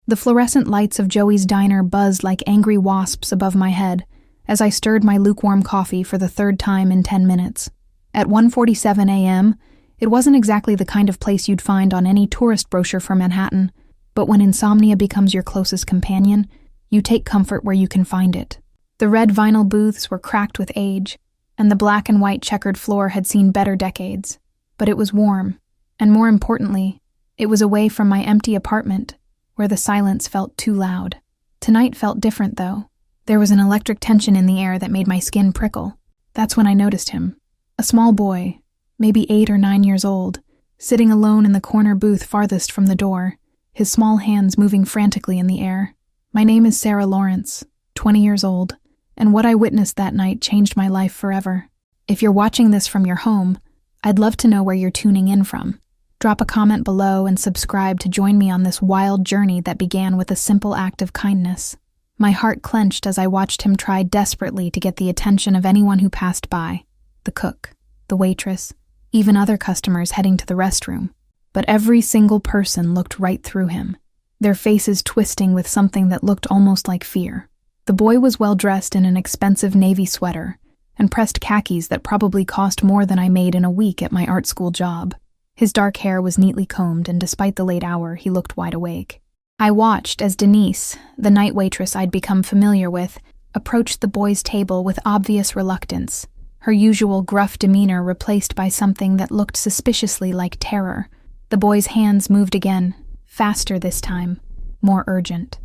The fluorescent lights of Joey's diner buzzed like angry wasps above my head as I stirred my lukewarm coffee for the third time in 10 minutes. At 1:47 a.m., it wasn't exactly the kind of place you'd find on any tourist brochure for Manhattan, but when insomnia becomes your closest companion, you take comfort where you can find it. The red vinyl booths were cracked with age, and the black and white checkered floor had seen better decades. But it was warm, and more importantly, it was away from my empty apartment, where the silence felt too loud. Tonight felt different, though. There was an electric tension in the air that made my skin prickle. That's when I noticed him. A small boy, maybe 8 or 9 years old, sitting alone in the corner booth farthest from the door, his small hands moving frantically in the air. My name is Sarah Lawrence, 20 years old, and what I witnessed that night changed my life forever. If you're watching this from your home, I'd love to know where you're tuning in from. Drop a comment below and subscribe to join me on this wild journey that began with a simple act of kindness. My heart clenched as I watched him try desperately to get the attention of anyone who passed by. The cook, the waitress, even other customers heading to the restroom. But every single person looked right through him, their faces twisting with something that looked almost like fear. The boy was well dressed in an expensive navy sweater and pressed khakis that probably cost more than I made in a week at my art school job. His dark hair was neatly combed, and despite the late hour, he looked wide awake. I watched as Denise, the night waitress I'd become familiar with, approached the boy's table with obvious reluctance, her usual gruff demeanor replaced by something that looked suspiciously like terror. The boy's hands moved again, faster this time, more urgent.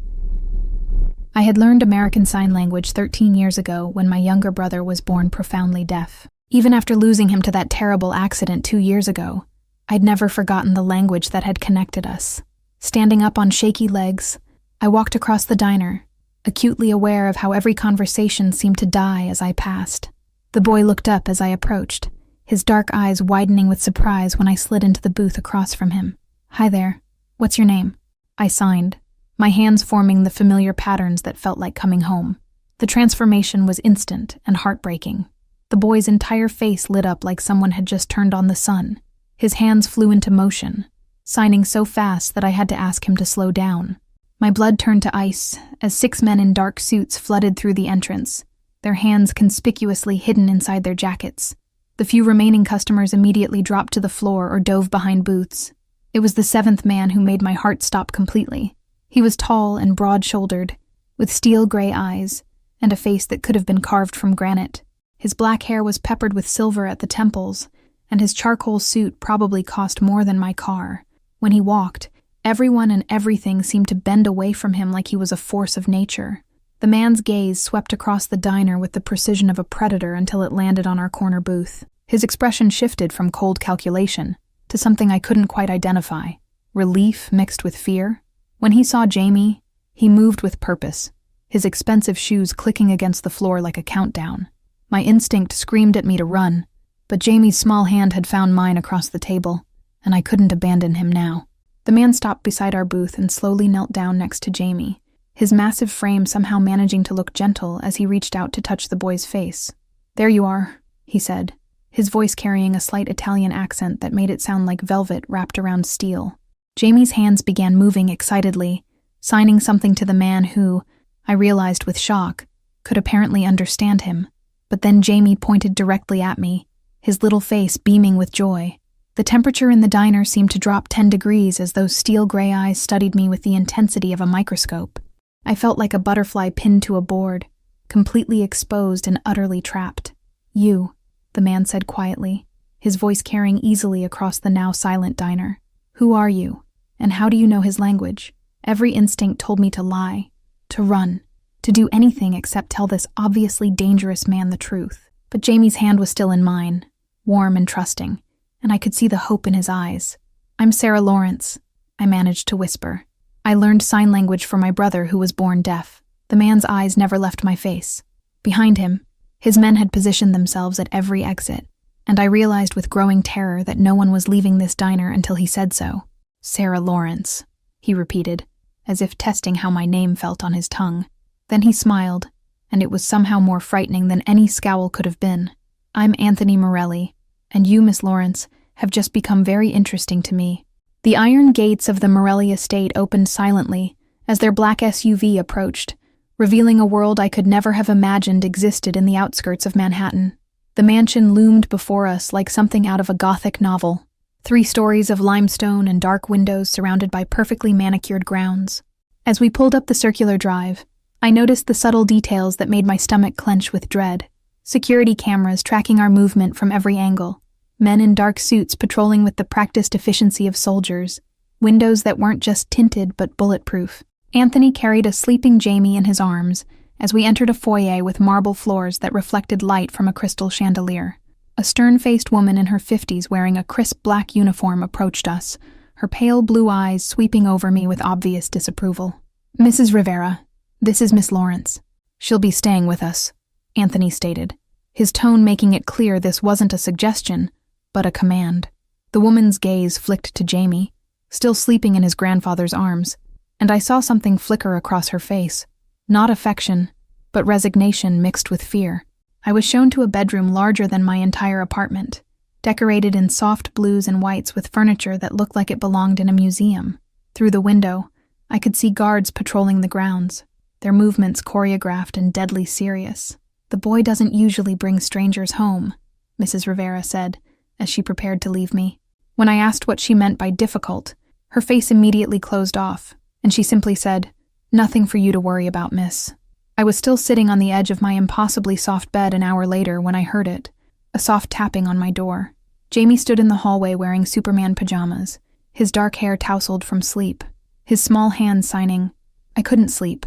I had learned American Sign Language 13 years ago when my younger brother was born profoundly deaf. Even after losing him to that terrible accident 2 years ago, I'd never forgotten the language that had connected us. Standing up on shaky legs, I walked across the diner, acutely aware of how every conversation seemed to die as I passed. The boy looked up as I approached, his dark eyes widening with surprise when I slid into the booth across from him. "Hi there. What's your name?" I signed, my hands forming the familiar patterns that felt like coming home. The transformation was instant and heartbreaking. The boy's entire face lit up like someone had just turned on the sun. His hands flew into motion, signing so fast that I had to ask him to slow down. My blood turned to ice as 6 men in dark suits flooded through the entrance, their hands conspicuously hidden inside their jackets. The few remaining customers immediately dropped to the floor or dove behind booths. It was the 7th man who made my heart stop completely. He was tall and broad-shouldered, with steel gray eyes and a face that could have been carved from granite. His black hair was peppered with silver at the temples, and his charcoal suit probably cost more than my car. When he walked, everyone and everything seemed to bend away from him like he was a force of nature. The man's gaze swept across the diner with the precision of a predator until it landed on our corner booth. His expression shifted from cold calculation to something I couldn't quite identify, relief mixed with fear. When he saw Jamie, he moved with purpose, his expensive shoes clicking against the floor like a countdown. My instinct screamed at me to run, but Jamie's small hand had found mine across the table, and I couldn't abandon him now. The man stopped beside our booth and slowly knelt down next to Jamie, his massive frame somehow managing to look gentle as he reached out to touch the boy's face. "There you are," he said, his voice carrying a slight Italian accent that made it sound like velvet wrapped around steel. Jamie's hands began moving excitedly, signing something to the man who, I realized with shock, could apparently understand him. But then Jamie pointed directly at me, his little face beaming with joy. The temperature in the diner seemed to drop 10 degrees as those steel gray eyes studied me with the intensity of a microscope. I felt like a butterfly pinned to a board, completely exposed and utterly trapped. "You," the man said quietly, his voice carrying easily across the now silent diner. "Who are you? And how do you know his language?" Every instinct told me to lie, to run, to do anything except tell this obviously dangerous man the truth. But Jamie's hand was still in mine, warm and trusting, and I could see the hope in his eyes. "I'm Sarah Lawrence," I managed to whisper. "I learned sign language for my brother who was born deaf." The man's eyes never left my face. Behind him, his men had positioned themselves at every exit, and I realized with growing terror that no one was leaving this diner until he said so. "Sarah Lawrence," he repeated, as if testing how my name felt on his tongue. Then he smiled, and it was somehow more frightening than any scowl could have been. "I'm Anthony Morelli, and you, Miss Lawrence, have just become very interesting to me." The iron gates of the Morelli estate opened silently as their black SUV approached, revealing a world I could never have imagined existed in the outskirts of Manhattan. The mansion loomed before us like something out of a Gothic novel. 3 stories of limestone and dark windows surrounded by perfectly manicured grounds. As we pulled up the circular drive, I noticed the subtle details that made my stomach clench with dread. Security cameras tracking our movement from every angle. Men in dark suits patrolling with the practiced efficiency of soldiers. Windows that weren't just tinted but bulletproof. Anthony carried a sleeping Jamie in his arms as we entered a foyer with marble floors that reflected light from a crystal chandelier. A stern-faced woman in her 50s wearing a crisp black uniform approached us, her pale blue eyes sweeping over me with obvious disapproval. "Mrs. Rivera, this is Miss Lawrence. She'll be staying with us," Anthony stated, his tone making it clear this wasn't a suggestion, but a command. The woman's gaze flicked to Jamie, still sleeping in his grandfather's arms, and I saw something flicker across her face. Not affection, but resignation mixed with fear. I was shown to a bedroom larger than my entire apartment, decorated in soft blues and whites with furniture that looked like it belonged in a museum. Through the window, I could see guards patrolling the grounds, their movements choreographed and deadly serious. "The boy doesn't usually bring strangers home," Mrs. Rivera said, as she prepared to leave me. When I asked what she meant by difficult, her face immediately closed off, and she simply said, "Nothing for you to worry about, miss." I was still sitting on the edge of my impossibly soft bed an hour later when I heard it, a soft tapping on my door. Jamie stood in the hallway wearing Superman pajamas, his dark hair tousled from sleep, his small hand signing, "I couldn't sleep.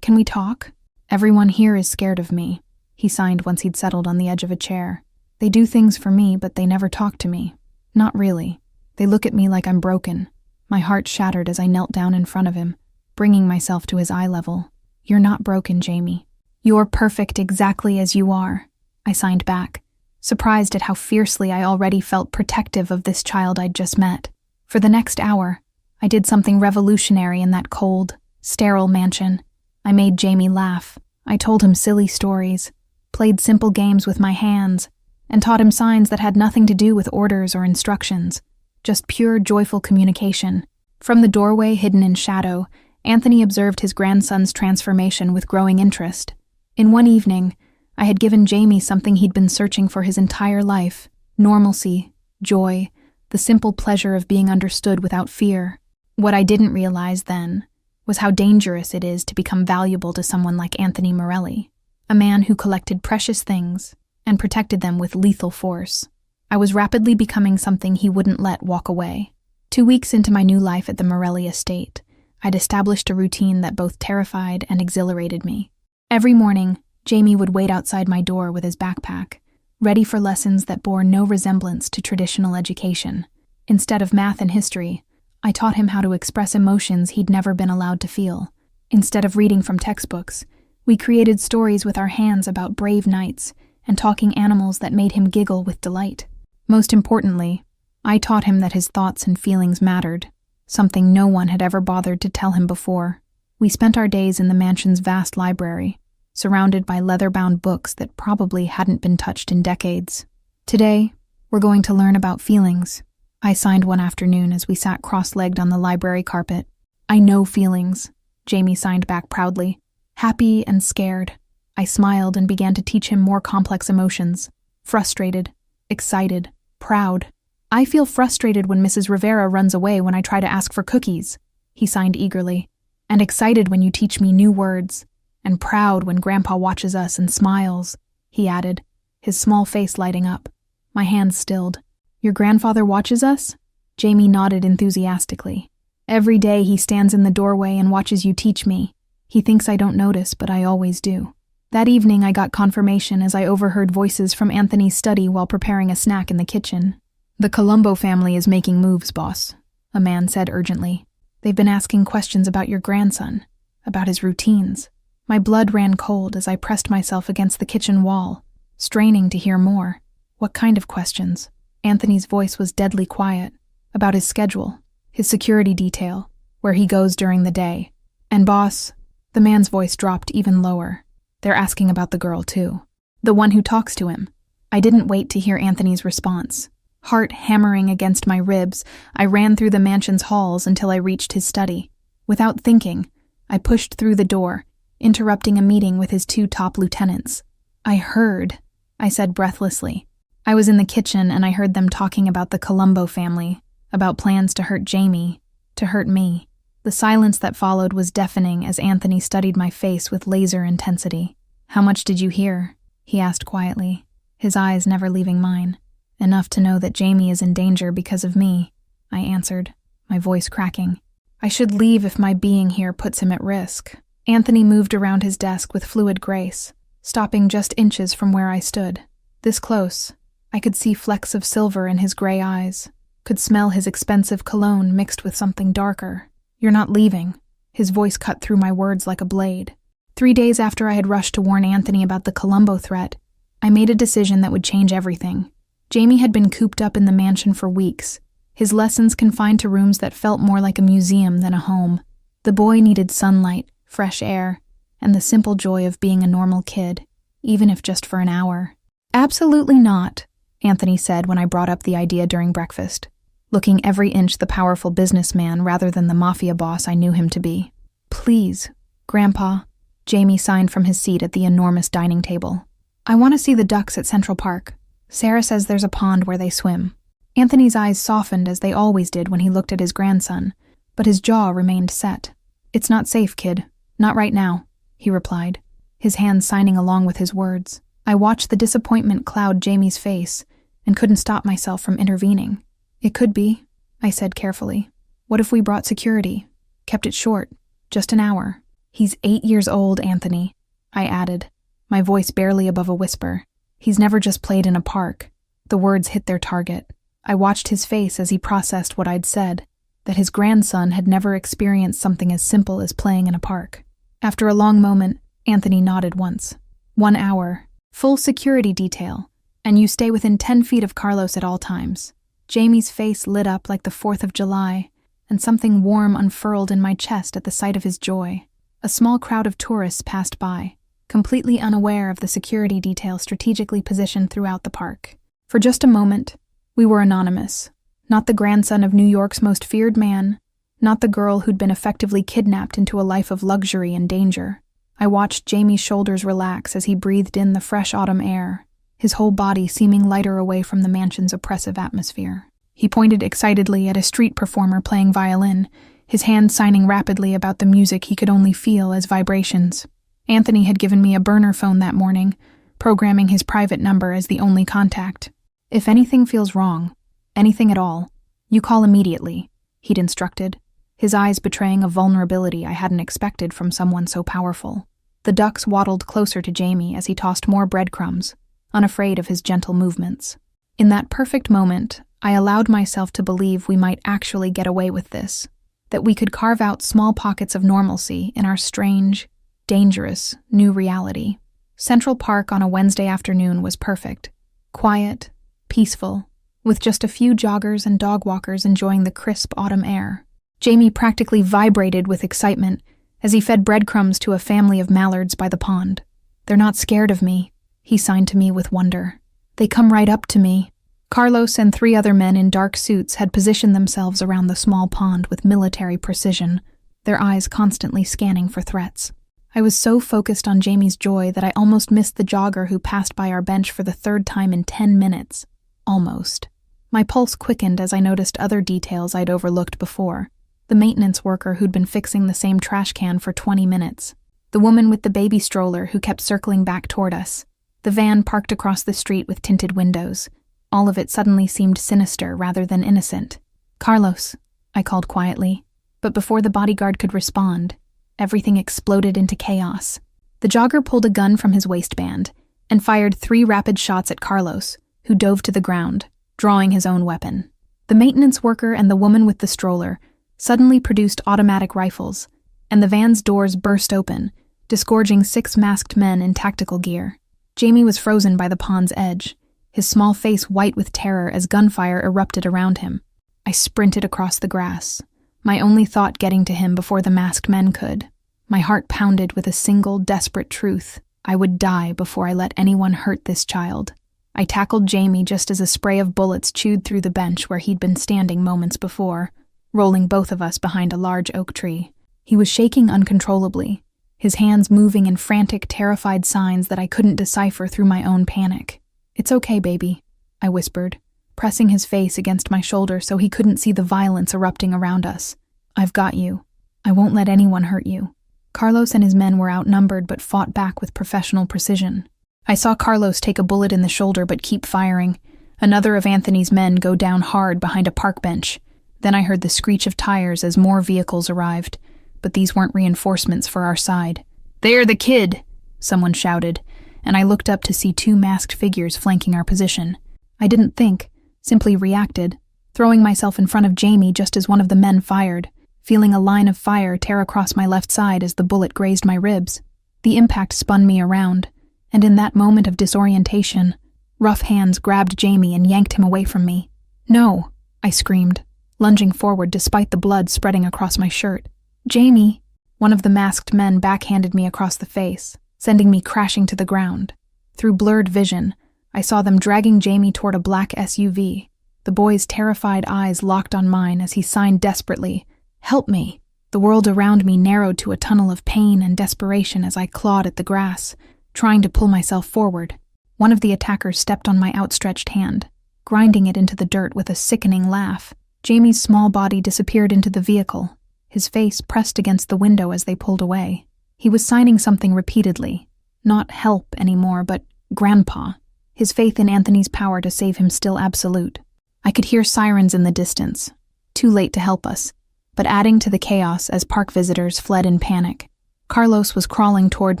Can we talk? Everyone here is scared of me," he signed once he'd settled on the edge of a chair. "They do things for me, but they never talk to me. Not really. They look at me like I'm broken." My heart shattered as I knelt down in front of him, bringing myself to his eye level. "You're not broken, Jamie. You're perfect exactly as you are," I signed back, surprised at how fiercely I already felt protective of this child I'd just met. For the next hour, I did something revolutionary in that cold, sterile mansion. I made Jamie laugh. I told him silly stories, played simple games with my hands, and taught him signs that had nothing to do with orders or instructions, just pure, joyful communication. From the doorway hidden in shadow, Anthony observed his grandson's transformation with growing interest. In one evening, I had given Jamie something he'd been searching for his entire life: normalcy, joy, the simple pleasure of being understood without fear. What I didn't realize then was how dangerous it is to become valuable to someone like Anthony Morelli, a man who collected precious things and protected them with lethal force. I was rapidly becoming something he wouldn't let walk away. 2 weeks into my new life at the Morelli estate, I'd established a routine that both terrified and exhilarated me. Every morning, Jamie would wait outside my door with his backpack, ready for lessons that bore no resemblance to traditional education. Instead of math and history, I taught him how to express emotions he'd never been allowed to feel. Instead of reading from textbooks, we created stories with our hands about brave knights and talking animals that made him giggle with delight. Most importantly, I taught him that his thoughts and feelings mattered, something no one had ever bothered to tell him before. We spent our days in the mansion's vast library, surrounded by leather-bound books that probably hadn't been touched in decades. "Today, we're going to learn about feelings," I signed one afternoon as we sat cross-legged on the library carpet. "I know feelings," Jamie signed back proudly. "Happy and scared." I smiled and began to teach him more complex emotions: frustrated, excited, proud. "I feel frustrated when Mrs. Rivera runs away when I try to ask for cookies," he signed eagerly, "and excited when you teach me new words, and proud when Grandpa watches us and smiles," he added, his small face lighting up. My hands stilled. "Your grandfather watches us?" Jamie nodded enthusiastically. "Every day he stands in the doorway and watches you teach me. He thinks I don't notice, but I always do." That evening I got confirmation as I overheard voices from Anthony's study while preparing a snack in the kitchen. "The Colombo family is making moves, boss," a man said urgently. "They've been asking questions about your grandson, about his routines." My blood ran cold as I pressed myself against the kitchen wall, straining to hear more. "What kind of questions?" Anthony's voice was deadly quiet. "About his schedule, his security detail, where he goes during the day. And boss," the man's voice dropped even lower, "they're asking about the girl too. The one who talks to him." I didn't wait to hear Anthony's response. Heart hammering against my ribs, I ran through the mansion's halls until I reached his study. Without thinking, I pushed through the door, interrupting a meeting with his 2 top lieutenants. I heard, I said breathlessly. I was in the kitchen and I heard them talking about the Colombo family, about plans to hurt Jamie, to hurt me. The silence that followed was deafening as Anthony studied my face with laser intensity. "How much did you hear?" he asked quietly, his eyes never leaving mine. "Enough to know that Jamie is in danger because of me," I answered, my voice cracking. "I should leave if my being here puts him at risk." Anthony moved around his desk with fluid grace, stopping just inches from where I stood. This close, I could see flecks of silver in his gray eyes, could smell his expensive cologne mixed with something darker. "You're not leaving." His voice cut through my words like a blade. 3 days after I had rushed to warn Anthony about the Colombo threat, I made a decision that would change everything. Jamie had been cooped up in the mansion for weeks, his lessons confined to rooms that felt more like a museum than a home. The boy needed sunlight, fresh air, and the simple joy of being a normal kid, even if just for an hour. "Absolutely not," Anthony said when I brought up the idea during breakfast, looking every inch the powerful businessman rather than the mafia boss I knew him to be. "Please, Grandpa," Jamie signed from his seat at the enormous dining table. "I want to see the ducks at Central Park. Sarah says there's a pond where they swim." Anthony's eyes softened as they always did when he looked at his grandson, but his jaw remained set. "It's not safe, kid. Not right now," he replied, his hands signing along with his words. I watched the disappointment cloud Jamie's face and couldn't stop myself from intervening. "It could be," I said carefully. "What if we brought security? Kept it short, just an hour?" "He's 8 years old, Anthony," I added, my voice barely above a whisper. "He's never just played in a park." The words hit their target. I watched his face as he processed what I'd said, that his grandson had never experienced something as simple as playing in a park. After a long moment, Anthony nodded once. 1 hour, full security detail, and you stay within 10 feet of Carlos at all times." Jamie's face lit up like the 4th of July, and something warm unfurled in my chest at the sight of his joy. A small crowd of tourists passed by, completely unaware of the security detail strategically positioned throughout the park. For just a moment, we were anonymous. Not the grandson of New York's most feared man, not the girl who'd been effectively kidnapped into a life of luxury and danger. I watched Jamie's shoulders relax as he breathed in the fresh autumn air, his whole body seeming lighter away from the mansion's oppressive atmosphere. He pointed excitedly at a street performer playing violin, his hand signing rapidly about the music he could only feel as vibrations. Anthony had given me a burner phone that morning, programming his private number as the only contact. "If anything feels wrong, anything at all, you call immediately," he'd instructed, his eyes betraying a vulnerability I hadn't expected from someone so powerful. The ducks waddled closer to Jamie as he tossed more breadcrumbs, unafraid of his gentle movements. In that perfect moment, I allowed myself to believe we might actually get away with this, that we could carve out small pockets of normalcy in our strange, dangerous, new reality. Central Park on a Wednesday afternoon was perfect. Quiet, peaceful, with just a few joggers and dog walkers enjoying the crisp autumn air. Jamie practically vibrated with excitement as he fed breadcrumbs to a family of mallards by the pond. "They're not scared of me," he signed to me with wonder. "They come right up to me." Carlos and 3 other men in dark suits had positioned themselves around the small pond with military precision, their eyes constantly scanning for threats. I was so focused on Jamie's joy that I almost missed the jogger who passed by our bench for the 3rd time in 10 minutes. Almost. My pulse quickened as I noticed other details I'd overlooked before. The maintenance worker who'd been fixing the same trash can for 20 minutes. The woman with the baby stroller who kept circling back toward us. The van parked across the street with tinted windows. All of it suddenly seemed sinister rather than innocent. "Carlos," I called quietly, but before the bodyguard could respond, everything exploded into chaos. The jogger pulled a gun from his waistband and fired 3 rapid shots at Carlos, who dove to the ground, drawing his own weapon. The maintenance worker and the woman with the stroller suddenly produced automatic rifles, and the van's doors burst open, disgorging 6 masked men in tactical gear. Jamie was frozen by the pond's edge, his small face white with terror as gunfire erupted around him. I sprinted across the grass, my only thought getting to him before the masked men could. My heart pounded with a single, desperate truth. I would die before I let anyone hurt this child. I tackled Jamie just as a spray of bullets chewed through the bench where he'd been standing moments before, rolling both of us behind a large oak tree. He was shaking uncontrollably, his hands moving in frantic, terrified signs that I couldn't decipher through my own panic. "It's okay, baby," I whispered, pressing his face against my shoulder so he couldn't see the violence erupting around us. "I've got you. I won't let anyone hurt you." Carlos and his men were outnumbered but fought back with professional precision. I saw Carlos take a bullet in the shoulder but keep firing. Another of Anthony's men go down hard behind a park bench. Then I heard the screech of tires as more vehicles arrived, but these weren't reinforcements for our side. "There, the kid!" someone shouted, and I looked up to see two masked figures flanking our position. I didn't think, simply reacted, throwing myself in front of Jamie just as one of the men fired, feeling a line of fire tear across my left side as the bullet grazed my ribs. The impact spun me around, and in that moment of disorientation, rough hands grabbed Jamie and yanked him away from me. "No!" I screamed, lunging forward despite the blood spreading across my shirt. "Jamie!" One of the masked men backhanded me across the face, sending me crashing to the ground. Through blurred vision, I saw them dragging Jamie toward a black SUV. The boy's terrified eyes locked on mine as he signed desperately, "Help me!" The world around me narrowed to a tunnel of pain and desperation as I clawed at the grass, trying to pull myself forward. One of the attackers stepped on my outstretched hand, grinding it into the dirt with a sickening laugh. Jamie's small body disappeared into the vehicle, his face pressed against the window as they pulled away. He was signing something repeatedly. Not help anymore, but Grandpa. His faith in Anthony's power to save him still absolute. I could hear sirens in the distance, too late to help us, but adding to the chaos as park visitors fled in panic. Carlos was crawling toward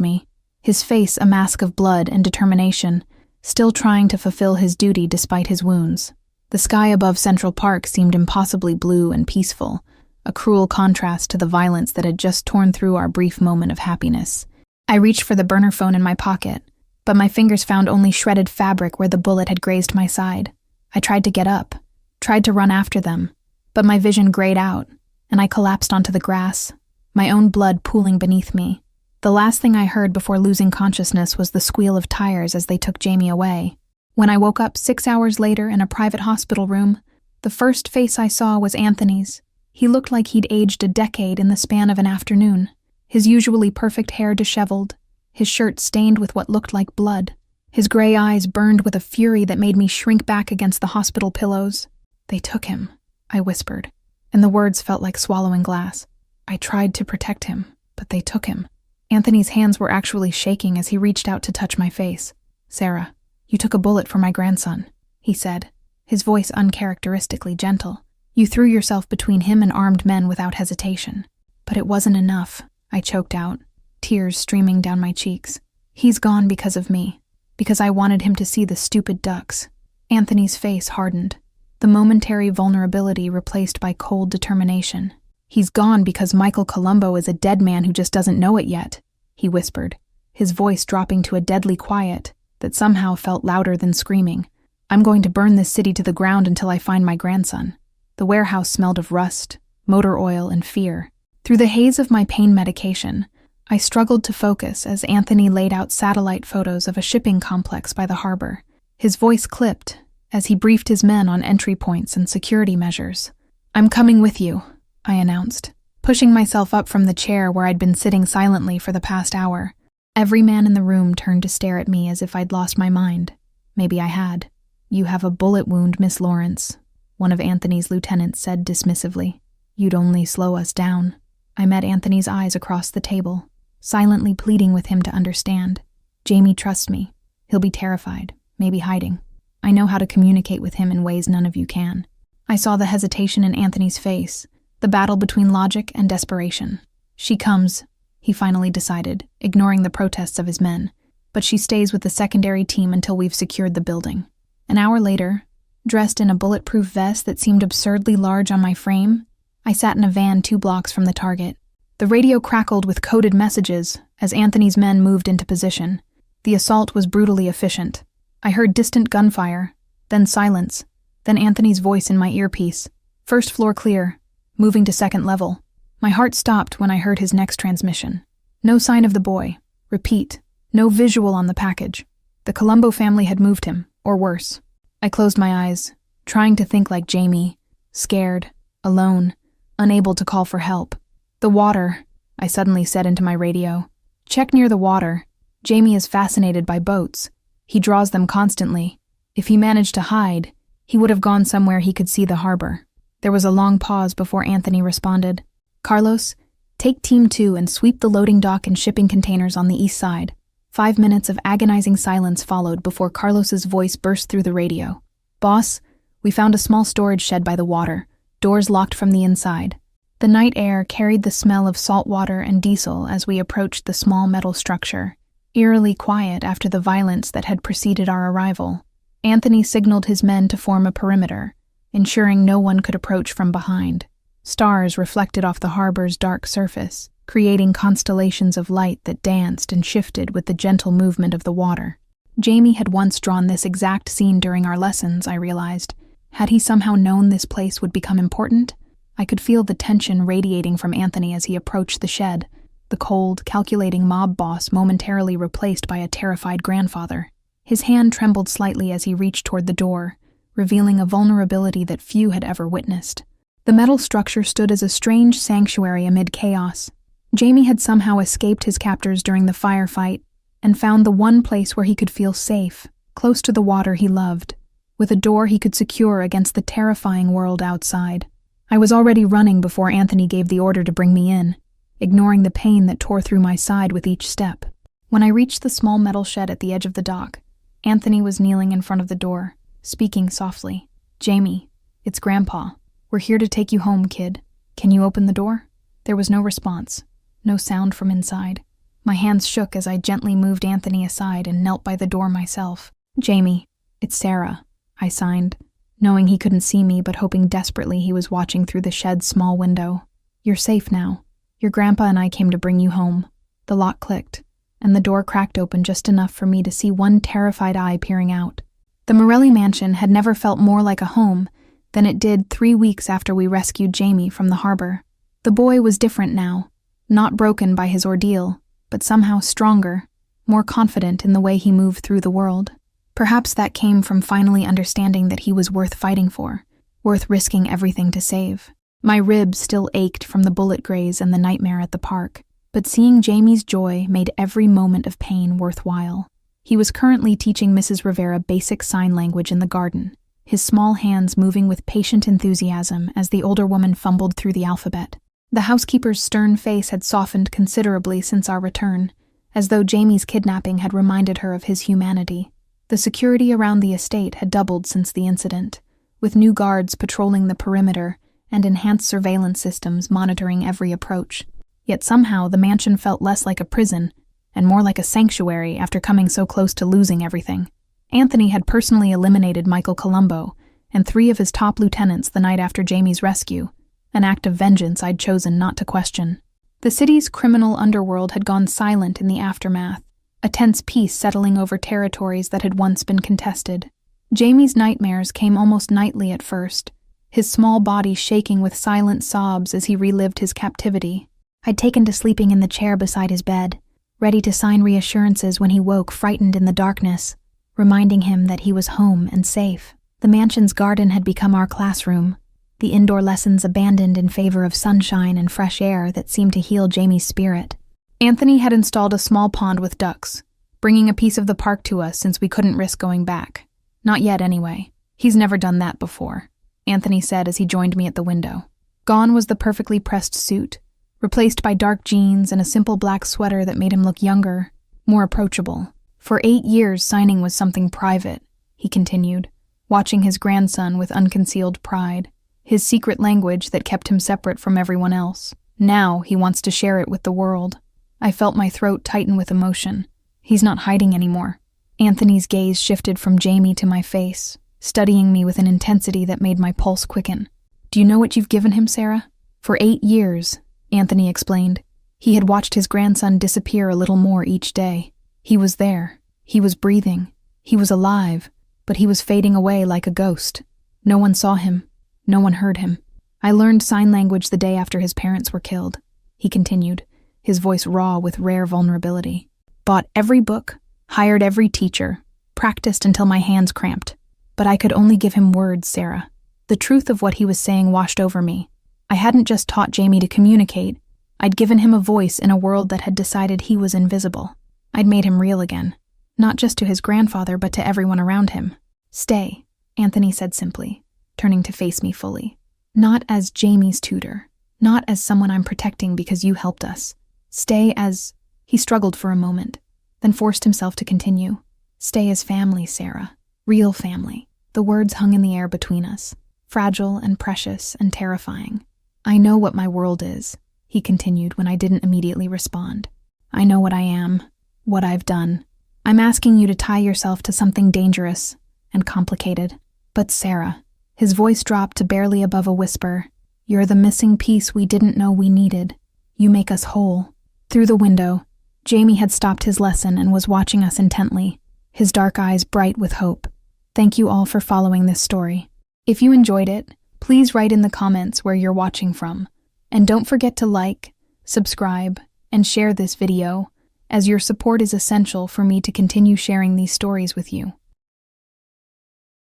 me, his face a mask of blood and determination, still trying to fulfill his duty despite his wounds. The sky above Central Park seemed impossibly blue and peaceful, a cruel contrast to the violence that had just torn through our brief moment of happiness. I reached for the burner phone in my pocket, but my fingers found only shredded fabric where the bullet had grazed my side. I tried to get up, tried to run after them, but my vision grayed out, and I collapsed onto the grass, my own blood pooling beneath me. The last thing I heard before losing consciousness was the squeal of tires as they took Jamie away. When I woke up 6 hours later in a private hospital room, the first face I saw was Anthony's. He looked like he'd aged a decade in the span of an afternoon, his usually perfect hair disheveled, his shirt stained with what looked like blood. His gray eyes burned with a fury that made me shrink back against the hospital pillows. "They took him," I whispered, and the words felt like swallowing glass. "I tried to protect him, but they took him." Anthony's hands were actually shaking as he reached out to touch my face. "Sarah, you took a bullet for my grandson," he said, his voice uncharacteristically gentle. "You threw yourself between him and armed men without hesitation. But it wasn't enough," I choked out, tears streaming down my cheeks. "He's gone because of me, because I wanted him to see the stupid ducks." Anthony's face hardened, the momentary vulnerability replaced by cold determination. "He's gone because Michael Colombo is a dead man who just doesn't know it yet," he whispered, his voice dropping to a deadly quiet that somehow felt louder than screaming. "I'm going to burn this city to the ground until I find my grandson." The warehouse smelled of rust, motor oil, and fear. Through the haze of my pain medication, I struggled to focus as Anthony laid out satellite photos of a shipping complex by the harbor. His voice clipped as he briefed his men on entry points and security measures. "I'm coming with you," I announced, pushing myself up from the chair where I'd been sitting silently for the past hour. Every man in the room turned to stare at me as if I'd lost my mind. Maybe I had. "You have a bullet wound, Miss Lawrence," one of Anthony's lieutenants said dismissively. "You'd only slow us down." I met Anthony's eyes across the table, silently pleading with him to understand. "Jamie trusts me. He'll be terrified, maybe hiding. I know how to communicate with him in ways none of you can." I saw the hesitation in Anthony's face, the battle between logic and desperation. "She comes," he finally decided, ignoring the protests of his men, "but she stays with the secondary team until we've secured the building." An hour later, dressed in a bulletproof vest that seemed absurdly large on my frame, I sat in a van 2 blocks from the target. The radio crackled with coded messages as Anthony's men moved into position. The assault was brutally efficient. I heard distant gunfire, then silence, then Anthony's voice in my earpiece. "First floor clear, moving to second level." My heart stopped when I heard his next transmission. No sign of the boy. Repeat, no visual on the package. The Colombo family had moved him, or worse. I closed my eyes, trying to think like Jamie, scared, alone, unable to call for help. The water, I suddenly said into my radio. Check near the water. Jamie is fascinated by boats. He draws them constantly. If he managed to hide, he would have gone somewhere he could see the harbor. There was a long pause before Anthony responded. Carlos, take Team 2 and sweep the loading dock and shipping containers on the east side. 5 minutes of agonizing silence followed before Carlos's voice burst through the radio. Boss, we found a small storage shed by the water, doors locked from the inside. The night air carried the smell of salt water and diesel as we approached the small metal structure, eerily quiet after the violence that had preceded our arrival. Anthony signaled his men to form a perimeter, ensuring no one could approach from behind. Stars reflected off the harbor's dark surface, creating constellations of light that danced and shifted with the gentle movement of the water. Jamie had once drawn this exact scene during our lessons, I realized. Had he somehow known this place would become important? I could feel the tension radiating from Anthony as he approached the shed, the cold, calculating mob boss momentarily replaced by a terrified grandfather. His hand trembled slightly as he reached toward the door, revealing a vulnerability that few had ever witnessed. The metal structure stood as a strange sanctuary amid chaos. Jamie had somehow escaped his captors during the firefight and found the one place where he could feel safe, close to the water he loved, with a door he could secure against the terrifying world outside. I was already running before Anthony gave the order to bring me in, ignoring the pain that tore through my side with each step. When I reached the small metal shed at the edge of the dock, Anthony was kneeling in front of the door, speaking softly. Jamie, it's Grandpa. We're here to take you home, kid. Can you open the door? There was no response, no sound from inside. My hands shook as I gently moved Anthony aside and knelt by the door myself. Jamie, it's Sarah, I signed, knowing he couldn't see me but hoping desperately he was watching through the shed's small window. You're safe now. Your grandpa and I came to bring you home. The lock clicked, and the door cracked open just enough for me to see one terrified eye peering out. The Morelli mansion had never felt more like a home than it did 3 weeks after we rescued Jamie from the harbor. The boy was different now, not broken by his ordeal, but somehow stronger, more confident in the way he moved through the world. Perhaps that came from finally understanding that he was worth fighting for, worth risking everything to save. My ribs still ached from the bullet graze and the nightmare at the park, but seeing Jamie's joy made every moment of pain worthwhile. He was currently teaching Mrs. Rivera basic sign language in the garden, his small hands moving with patient enthusiasm as the older woman fumbled through the alphabet. The housekeeper's stern face had softened considerably since our return, as though Jamie's kidnapping had reminded her of his humanity. The security around the estate had doubled since the incident, with new guards patrolling the perimeter and enhanced surveillance systems monitoring every approach. Yet somehow the mansion felt less like a prison and more like a sanctuary after coming so close to losing everything. Anthony had personally eliminated Michael Colombo and 3 of his top lieutenants the night after Jamie's rescue, an act of vengeance I'd chosen not to question. The city's criminal underworld had gone silent in the aftermath, a tense peace settling over territories that had once been contested. Jamie's nightmares came almost nightly at first, his small body shaking with silent sobs as he relived his captivity. I'd taken to sleeping in the chair beside his bed, ready to sign reassurances when he woke frightened in the darkness, reminding him that he was home and safe. The mansion's garden had become our classroom, the indoor lessons abandoned in favor of sunshine and fresh air that seemed to heal Jamie's spirit. Anthony had installed a small pond with ducks, bringing a piece of the park to us since we couldn't risk going back. Not yet, anyway. He's never done that before, Anthony said as he joined me at the window. Gone was the perfectly pressed suit, replaced by dark jeans and a simple black sweater that made him look younger, more approachable. For 8 years, signing was something private, he continued, watching his grandson with unconcealed pride, his secret language that kept him separate from everyone else. Now he wants to share it with the world. I felt my throat tighten with emotion. He's not hiding anymore. Anthony's gaze shifted from Jamie to my face, studying me with an intensity that made my pulse quicken. Do you know what you've given him, Sarah? For 8 years, Anthony explained. He had watched his grandson disappear a little more each day. He was there. He was breathing. He was alive, but he was fading away like a ghost. No one saw him. No one heard him. I learned sign language the day after his parents were killed, he continued, his voice raw with rare vulnerability. Bought every book, hired every teacher, practiced until my hands cramped. But I could only give him words, Sarah. The truth of what he was saying washed over me. I hadn't just taught Jamie to communicate. I'd given him a voice in a world that had decided he was invisible. I'd made him real again, not just to his grandfather but to everyone around him. "Stay," Anthony said simply, turning to face me fully. "Not as Jamie's tutor, not as someone I'm protecting because you helped us. Stay as—" He struggled for a moment, then forced himself to continue. "Stay as family, Sarah. Real family." The words hung in the air between us, fragile and precious and terrifying. "I know what my world is," he continued when I didn't immediately respond. "I know what I am, what I've done. I'm asking you to tie yourself to something dangerous and complicated. But Sarah," his voice dropped to barely above a whisper, "you're the missing piece we didn't know we needed. You make us whole." Through the window, Jamie had stopped his lesson and was watching us intently, his dark eyes bright with hope. Thank you all for following this story. If you enjoyed it, please write in the comments where you're watching from. And don't forget to like, subscribe, and share this video, as your support is essential for me to continue sharing these stories with you.